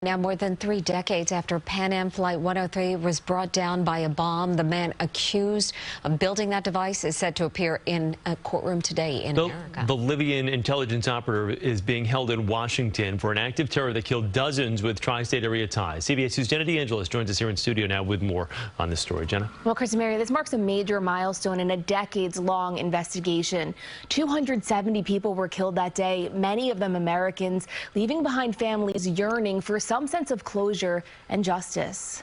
Now, more than 3 decades after Pan Am Flight 103 was brought down by a bomb, the man accused of building that device is set to appear in a courtroom today in America. The Libyan intelligence operative is being held in Washington for an act of terror that killed dozens with tri-state area ties. CBS News' Jenna DeAngelis joins us here in studio now with more on this story. Jenna? Well, Chris and Mary, this marks a major milestone in a decades-long investigation. 270 people were killed that day, many of them Americans, leaving behind families yearning for some sense of closure and justice.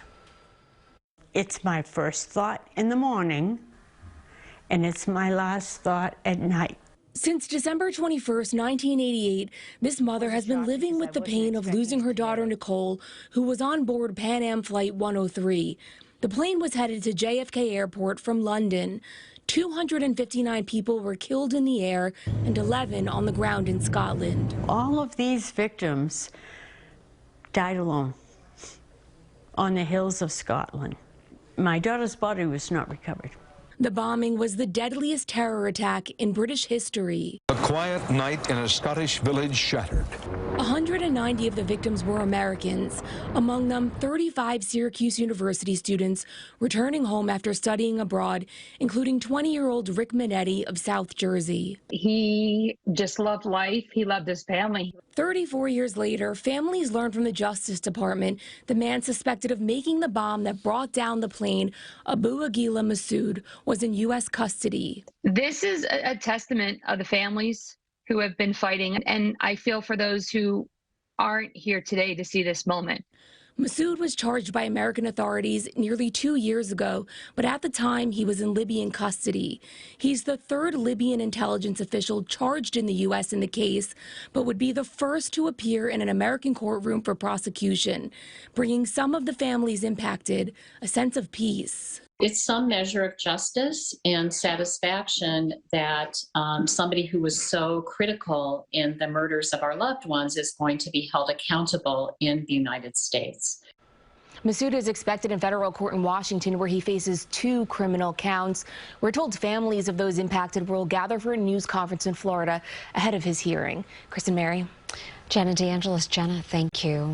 It's my first thought in the morning, and it's my last thought at night. Since December 21st, 1988, this mother has been living with the pain of losing her daughter Nicole, who was on board Pan Am Flight 103. The plane was headed to JFK Airport from London. 259 people were killed in the air and 11 on the ground in Scotland. All of these victims died alone on the hills of Scotland. My daughter's body was not recovered. The bombing was the deadliest terror attack in British history. A quiet night in a Scottish village shattered. 190 of the victims were Americans, among them 35 Syracuse University students returning home after studying abroad, including 20-year-old Rick Minetti of South Jersey. He just loved life. He loved his family. 34 years later, families learned from the Justice Department the man suspected of making the bomb that brought down the plane, Abu Aguila Masood, was in U.S. custody. This is a testament of the families who have been fighting, and I feel for those who aren't here today to see this moment. Masood was charged by American authorities nearly 2 years ago, but at the time he was in Libyan custody. He's the third Libyan intelligence official charged in the U.S. in the case, but would be the first to appear in an American courtroom for prosecution, bringing some of the families impacted a sense of peace. It's some measure of justice and satisfaction that somebody who was so critical in the murders of our loved ones is going to be held accountable in the United States. Masood is expected in federal court in Washington, where he faces 2 criminal counts. We're told families of those impacted will gather for a news conference in Florida ahead of his hearing. Chris and Mary. Jenna DeAngelis. Jenna, thank you.